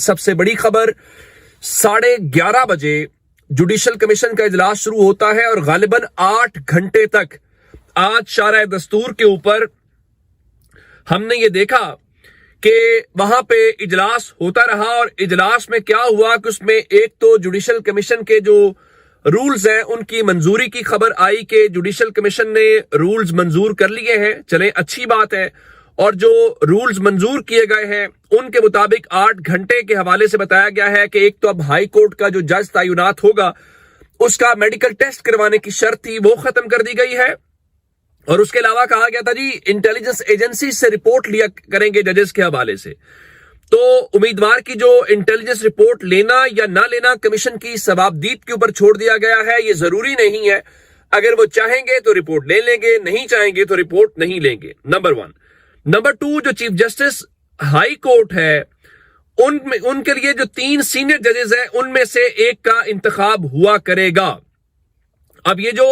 سب سے بڑی خبر 11:30 بجے جوڈیشل کمیشن کا اجلاس شروع ہوتا ہے اور غالباً 8 گھنٹے تک آج شارع دستور کے اوپر ہم نے یہ دیکھا کہ وہاں پہ اجلاس ہوتا رہا اور اجلاس میں کیا ہوا کہ اس میں ایک تو جوڈیشل کمیشن کے جو رولز ہیں ان کی منظوری کی خبر آئی کہ جوڈیشل کمیشن نے رولز منظور کر لیے ہیں. چلیں اچھی بات ہے. اور جو رولز منظور کیے گئے ہیں ان کے مطابق 8 گھنٹے کے حوالے سے بتایا گیا ہے کہ ایک تو اب ہائی کورٹ کا جو جج تعینات ہوگا اس کا میڈیکل ٹیسٹ کروانے کی شرط تھی وہ ختم کر دی گئی ہے. اور اس کے علاوہ کہا گیا تھا جی انٹیلیجنس ایجنسی سے رپورٹ لیا کریں گے ججز کے حوالے سے. تو امیدوار کی جو انٹیلیجنس رپورٹ لینا یا نہ لینا کمیشن کی ثوابدید کے اوپر چھوڑ دیا گیا ہے. یہ ضروری نہیں ہے. اگر وہ چاہیں گے تو رپورٹ لے لیں گے, نہیں چاہیں گے تو رپورٹ نہیں لیں گے. نمبر 1. نمبر 2, جو چیف جسٹس ہائی کورٹ ہے ان کے لیے جو 3 سینئر ججز ہیں ان میں سے ایک کا انتخاب ہوا کرے گا. اب یہ جو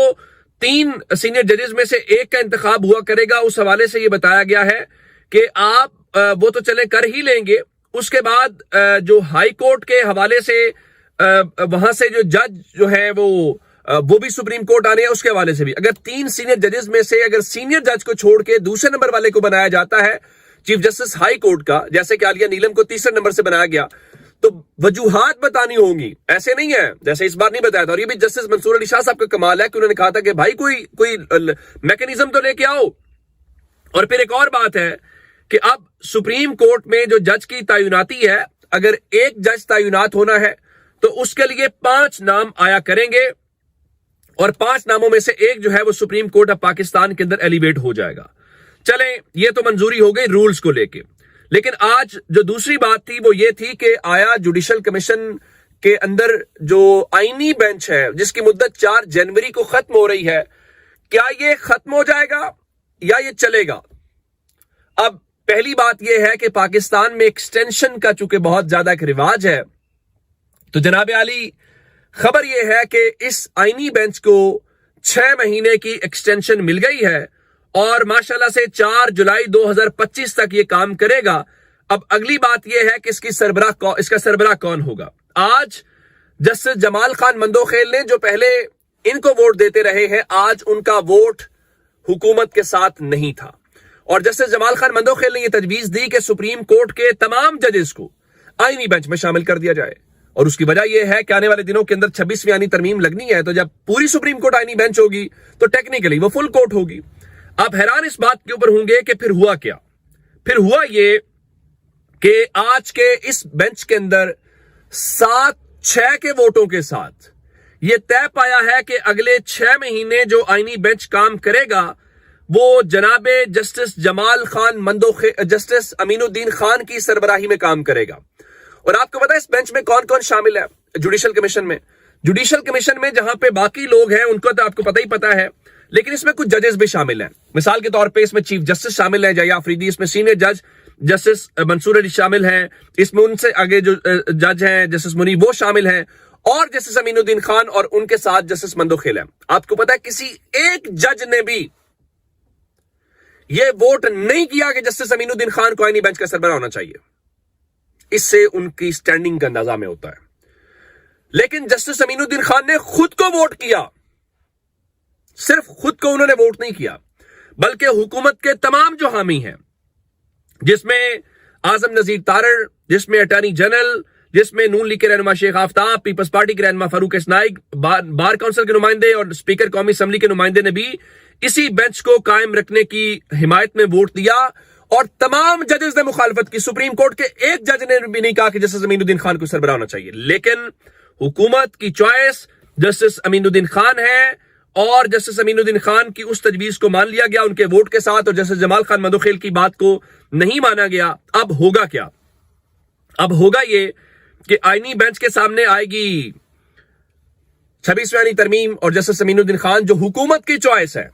3 سینئر ججز میں سے ایک کا انتخاب ہوا کرے گا اس حوالے سے یہ بتایا گیا ہے کہ آپ وہ تو چلے کر ہی لیں گے. اس کے بعد جو ہائی کورٹ کے حوالے سے وہاں سے جو جج جو ہے وہ بھی سپریم کورٹ آنے ہیں اس کے حوالے سے بھی اگر 3 سینئر ججز میں سے اگر سینئر جج کو چھوڑ کے دوسرے نمبر والے کو بنایا جاتا ہے چیف جسٹس ہائی کورٹ کا, جیسے کہ عالیہ نیلم کو تیسرے نمبر سے بنایا گیا, تو وجوہات بتانی ہوں گی. ایسے نہیں ہے جیسے اس بار نہیں بتایا تھا. اور یہ بھی جسٹس منصور علی شاہ صاحب کا کمال ہے کہ انہوں نے کہا تھا کہ بھائی کوئی میکینزم تو لے کے آؤ. اور پھر ایک اور بات ہے کہ اب سپریم کورٹ میں جو جج کی تعیناتی ہے اگر ایک جج تعینات ہونا ہے تو اس کے لیے 5 نام آیا کریں گے اور 5 ناموں میں سے ایک جو ہے وہ سپریم کورٹ آف پاکستان کے اندر ایلیویٹ ہو جائے گا. چلیں یہ تو منظوری ہو گئی رولز کو لے کے. لیکن آج جو دوسری بات تھی وہ یہ تھی کہ آیا جوڈیشل کمیشن کے اندر جو آئینی بینچ ہے جس کی مدت 4 جنوری کو ختم ہو رہی ہے, کیا یہ ختم ہو جائے گا یا یہ چلے گا؟ اب پہلی بات یہ ہے کہ پاکستان میں ایکسٹینشن کا چونکہ بہت زیادہ ایک رواج ہے تو جناب عالی خبر یہ ہے کہ اس آئینی بینچ کو 6 مہینے کی ایکسٹینشن مل گئی ہے اور ماشاءاللہ سے 4 جولائی 2025 تک یہ کام کرے گا. اب اگلی بات یہ ہے کہ اس کا سربراہ کون ہوگا. آج جسٹس جمال خان مندوخیل نے جو پہلے ان کو ووٹ دیتے رہے ہیں آج ان کا ووٹ حکومت کے ساتھ نہیں تھا اور جسٹس جمال خان مندوخیل نے یہ تجویز دی کہ سپریم کورٹ کے تمام ججز کو آئینی بینچ میں شامل کر دیا جائے. اور اس کی وجہ یہ ہے کہ آنے والے دنوں کے اندر 26ویں آئینی ترمیم لگنی ہے تو جب پوری سپریم کورٹ آئینی بینچ ہوگی تو ٹیکنیکلی وہ فل کورٹ ہوگی. آپ حیران اس بات کے اوپر ہوں گے کہ پھر ہوا کیا. پھر ہوا یہ کہ آج کے اس بینچ کے اندر 7-6 کے ووٹوں کے ساتھ یہ طے پایا ہے کہ اگلے 6 مہینے جو آئینی بینچ کام کرے گا وہ جناب جسٹس جمال خان جسٹس امین الدین خان کی سربراہی میں کام کرے گا. اور آپ کو پتا ہے اس بینچ میں کون کون شامل ہے جوڈیشل کمیشن میں؟ جوڈیشل کمیشن میں جہاں پہ باقی لوگ ہیں ان کو تو آپ کو پتہ ہی پتا ہے, لیکن اس میں کچھ ججز بھی شامل ہیں. مثال کے طور پہ اس میں چیف جسٹس شامل ہیں جیا آفریدی, اس میں سینئر جج جسٹس منصور علی شامل ہیں, اس میں ان سے آگے جو جج ہیں جسٹس منیب وہ شامل ہیں, اور جسٹس امین الدین خان اور ان کے ساتھ جسٹس مندوخیل ہیں. آپ کو پتا ہے کسی ایک جج نے بھی یہ ووٹ نہیں کیا کہ جسٹس امین الدین خان کو آئینی بینچ کا سربراہ ہونا چاہیے. اس سے ان کی سٹینڈنگ کا اندازہ میں ہوتا ہے. لیکن جسٹس امین الدین خان نے خود کو ووٹ کیا. صرف خود کو انہوں نے ووٹ نہیں کیا بلکہ حکومت کے تمام جو حامی ہیں جس میں اعظم نذیر تارڑ, جس میں اٹارنی جنرل, جس میں نون لیگ کے رہنما شیخ آفتاب, پیپلز پارٹی کے رہنما فاروق اسنائک, بار کونسل کے نمائندے اور اسپیکر قومی اسمبلی کے نمائندے نے بھی اسی بینچ کو قائم رکھنے کی حمایت میں ووٹ دیا. اور تمام ججز نے مخالفت کی. سپریم کورٹ کے ایک جج نے بھی نہیں کہا کہ جسٹس امین الدین خان کو سربراہ ہونا چاہیے. لیکن حکومت کی چوائس جسٹس امین الدین خان ہے اور جسٹس امین الدین خان کی اس تجویز کو مان لیا گیا ان کے ووٹ کے ساتھ, اور جسٹس جمال خان مندوخیل کی بات کو نہیں مانا گیا. اب ہوگا کیا؟ اب ہوگا یہ کہ آئینی بینچ کے سامنے آئے گی 26ویں آئینی ترمیم اور جسٹس امین الدین خان جو حکومت کی چوائس ہے.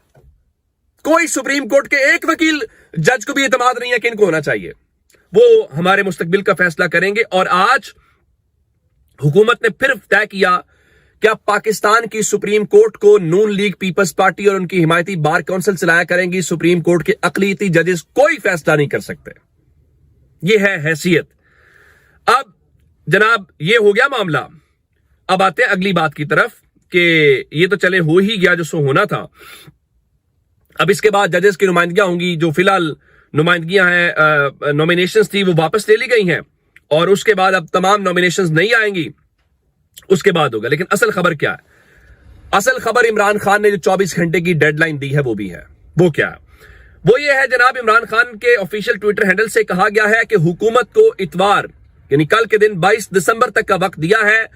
کوئی سپریم کورٹ کے ایک وکیل جج کو بھی اعتماد نہیں ہے کہ ان کو ہونا چاہیے. وہ ہمارے مستقبل کا فیصلہ کریں گے. اور آج حکومت نے پھر طے کیا کہ اب پاکستان کی سپریم کورٹ کو نون لیگ, پیپلز پارٹی اور ان کی حمایتی بار کونسل چلایا کریں گی. سپریم کورٹ کے اقلیتی ججز کوئی فیصلہ نہیں کر سکتے. یہ ہے حیثیت. اب जनाब ये हो गया मामला। अब आते हैं अगली बात की तरफ कि ये तो चले हो ही गया जो सो होना था। अब इसके बाद जजेस की नुमाइंदगियां होंगी, जो फिलहाल नुमाइंदगियां हैं, नॉमिनेशंस थी वो वापस ले ली गई हैं, और उसके बाद अब तमाम नॉमिनेशंस नहीं आएंगी, उसके बाद होगा। लेकिन असल खबर क्या है? असल खबर इमरान खान ने जो 24 घंटे की डेडलाइन दी है वो भी है। वो क्या है? वो ये है जनाब, इमरान खान के ऑफिशियल ट्विटर हैंडल से कहा गया है कि हुकूमत को इतवार यानी कल के दिन 22 दिसंबर तक का वक्त दिया है।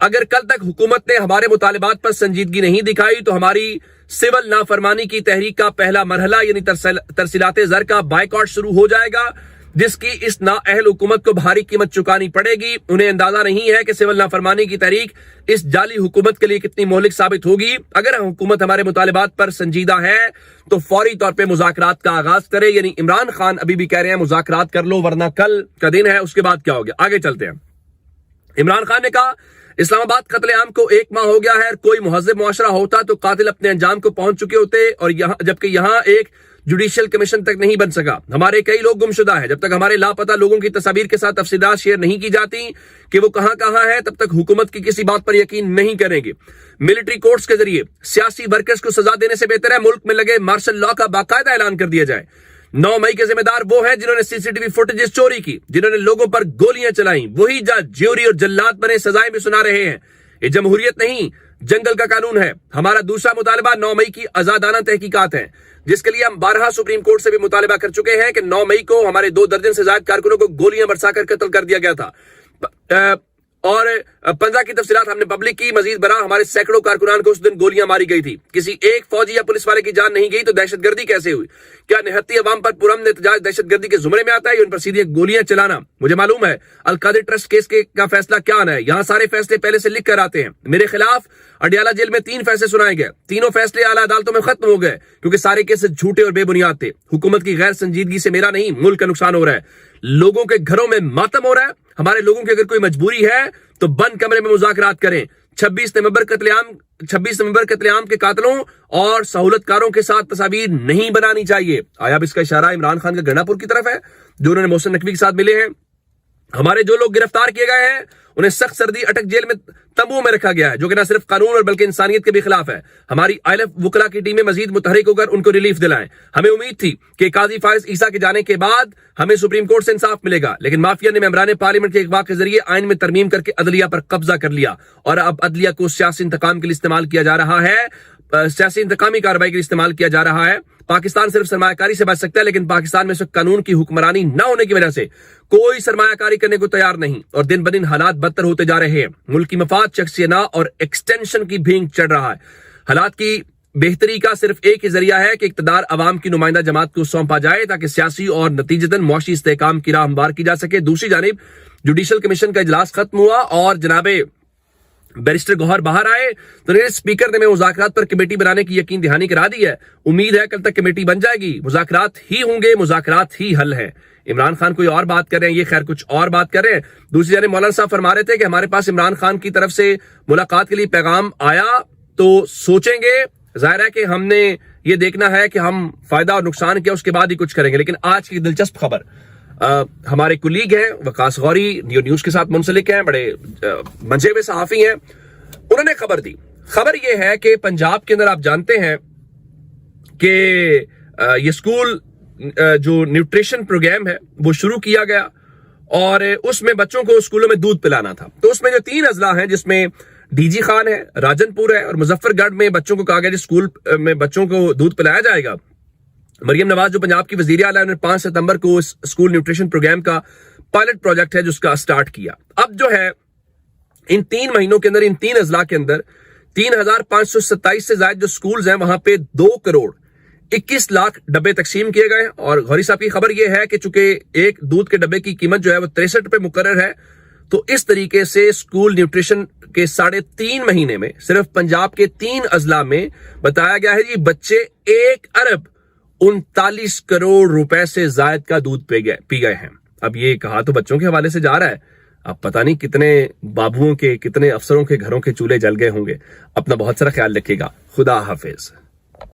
अगर कल तक हुकूमत ने हमारे मुतालिबात पर संजीदगी नहीं दिखाई तो हमारी सिविल नाफरमानी की तहरीक का पहला मरहला यानी तरसीलात ज़र का बायकॉट शुरू हो जाएगा, जिसकी इस नाअहल हुकूमत को भारी कीमत चुकानी पड़ेगी। उन्हें अंदाजा नहीं है कि सिविल नाफरमानी की तहरीक इस जाली हुकूमत के लिए कितनी मोहलिक साबित होगी। अगर हुकूमत हमारे मुतालिबात पर संजीदा है तो फौरी तौर पे मुज़ाकरात का आगाज करे। यानी इमरान खान अभी भी कह रहे हैं मुज़ाकरात कर लो वरना कल का दिन है, उसके बाद क्या हो गया? आगे चलते हैं। इमरान खान ने कहा, इस्लामाबाद कत्लेआम को 1 माह हो गया है। कोई मुहज़्ज़ब मुआशरा होता तो कातिल अपने अंजाम को पहुंच चुके होते, और जबकि यहां एक जुडिशियल कमीशन तक नहीं बन सका। हमारे कई लोग गुमशुदा है। जब तक हमारे लापता लोगों की तस्वीर के साथ तफसीलात शेयर नहीं की जाती कि वो कहां है, तब तक हुकूमत की किसी बात पर यकीन नहीं करेंगे। मिलिट्री कोर्ट्स के जरिए सियासी वर्कर्स को सजा देने से बेहतर है मुल्क में लगे मार्शल लॉ का बाकायदा ऐलान कर दिया जाए। 9 मई के जिम्मेदार वो हैं जिन्होंने सीसीटीवी फुटेजेस चोरी की, जिन्होंने लोगों पर गोलियां चलाई। वही जज, ज्यूरी और जल्लाद बने सजाएं भी सुना रहे हैं। ये जमहूरियत नहीं, जंगल का कानून है। हमारा दूसरा मुतालबा 9 मई की आजादाना तहकीकात है, जिसके लिए हम 12 सुप्रीम कोर्ट से भी मुतालबा कर चुके हैं कि 9 मई को हमारे 2 दर्जन से ज्यादा कारकुनों को गोलियां बरसाकर कत्ल कर दिया गया था, और 15 की तफसीलात हमने पब्लिक की। मजीद बरा हमारे सैकड़ों कारकुनान को उस दिन गोलियां मारी गई थी। किसी एक फौजी या पुलिस वाले की जान नहीं गई तो दहशतगर्दी कैसे हुई? क्या निहत्ती अवाम पर पुरअमन एहतजाज दहशतगर्दी के जुमरे में आता है या उन पर सीधे गोलियां चलाना? मुझे मालूम है अल-कादिर ट्रस्ट केस का फैसला क्या आना है। यहाँ सारे फैसले पहले से लिख कर आते हैं। मेरे खिलाफ अडियाला जेल में 3 फैसले सुनाए गए। तीनों फैसले आला अदालतों में खत्म हो गए क्योंकि सारे केसेस झूठे और बेबुनियाद थे। हुकूमत की गैर संजीदगी से मेरा नहीं, मुल्क का नुकसान हो रहा है। लोगों के घरों में मातम हो रहा है। हमारे लोगों की अगर कोई मजबूरी है तो बंद कमरे में मुज़ाकरात करें। 26 नवंबर कत्लेआम के कातलों और सहूलतकारों के साथ तस्वीर नहीं बनानी चाहिए। आया अब इसका इशारा इमरान खान का गंडापुर की तरफ है, जो उन्होंने मोहसिन नकवी के साथ मिले हैं। हमारे जो लोग गिरफ्तार किए गए हैं उन्हें सख्त सर्दी अटक जेल में तंबू में रखा गया है, जो कि न सिर्फ कानून और बल्कि इंसानियत के भी खिलाफ है। हमारी आईएलएफ वकला की टीमें मजीद मुतहरिक होकर उनको रिलीफ दिलाएं। हमें उम्मीद थी कि काजी फाइज ईसा के जाने के बाद हमें सुप्रीम कोर्ट से इंसाफ मिलेगा, लेकिन माफिया ने मेंबरान पार्लियामेंट के इगवा के जरिए आइन में तरमीम करके अदलिया पर कब्जा कर लिया, और अब अदलिया को सियासी इंतकाम के लिए इस्तेमाल किया जा रहा है, सियासी इंतकामी कार्रवाई के लिए इस्तेमाल किया जा रहा है। पाकिस्तान सिर्फ सरमायाकारी से बच सकता है, लेकिन पाकिस्तान में से कानून की हुक्मरानी न होने की वजह से कोई सरमायाकारी करने को तैयार नहीं, और दिन ब दिन हालात बदतर होते जा रहे हैं। मुल्क की मफाद, शख्सियना और एक्सटेंशन की भींग चढ़ रहा है। हालात की बेहतरी का सिर्फ एक ही जरिया है कि इक्तदार अवाम की नुमाइंदा जमात को सौंपा जाए, ताकि सियासी और नतीजतन मुआशी इस्तेहकाम की राह हमवार की जा सके। दूसरी जानिब जुडिशल कमीशन का इजलास खत्म हुआ और जनाबे बैरिस्टर गौहर बाहर आए तो स्पीकर ने मुज़ाकरात पर कमेटी बनाने की यकीन दहानी करा दी है। उम्मीद है कल तक कमेटी बन जाएगी। मुज़ाकरात ही होंगे, मुज़ाकरात ही हल है। इमरान खान कोई और बात कर रहे हैं, ये खैर कुछ और बात कर रहे हैं। दूसरी जानिब मौलाना साहब फरमा रहे थे कि हमारे पास इमरान खान की तरफ से मुलाकात के लिए पैगाम आया तो सोचेंगे। जाहिर है कि हमने ये देखना है कि हम फायदा और नुकसान क्या उसके बाद ही कुछ करेंगे। लेकिन आज की दिलचस्प खबर, हमारे कुलीग हैं वकास गौरी, न्यूज़ के साथ मुंसलिक हैं, बड़े मंजे हुए सहाफी हैं, उन्होंने खबर दी। खबर यह है कि पंजाब के अंदर आप जानते हैं कि ये स्कूल जो न्यूट्रिशन प्रोग्राम है वो शुरू किया गया, और उसमें बच्चों को स्कूलों में दूध पिलाना था। तो उसमें जो 3 अजला हैं, जिसमें डीजी खान है, राजनपुर है और मुजफ्फरगढ़ में बच्चों को कहा गया कि स्कूल में बच्चों को दूध पिलाया जाएगा। मरियम नवाज जो पंजाब की वजीर आला, उन्होंने 5 सितंबर को इस स्कूल न्यूट्रिशन प्रोग्राम का पायलट प्रोजेक्ट है जिसका स्टार्ट किया। अब जो है इन 3 महीनों के अंदर, इन 3 अजला के अंदर 3527 से ज्यादा जो स्कूल्स हैं वहां पे 2 करोड़ 21 लाख डब्बे तकसीम किए गए। और गौरी साहब की खबर यह है कि चूंकि एक दूध के डब्बे की कीमत जो है वो 63 रुपए मुकर्रर है, तो इस तरीके से स्कूल न्यूट्रिशन के 3.5 महीने में सिर्फ पंजाब के 3 अजला में बताया गया है जी बच्चे 1 अरब 39 करोड़ रुपए से ज्यादा का दूध पी गए हैं। अब ये कहा तो बच्चों के हवाले से जा रहा है, अब पता नहीं कितने बाबुओं के, कितने अफसरों के घरों के चूल्हे जल गए होंगे। अपना बहुत सारा ख्याल रखिएगा। खुदा हाफिज।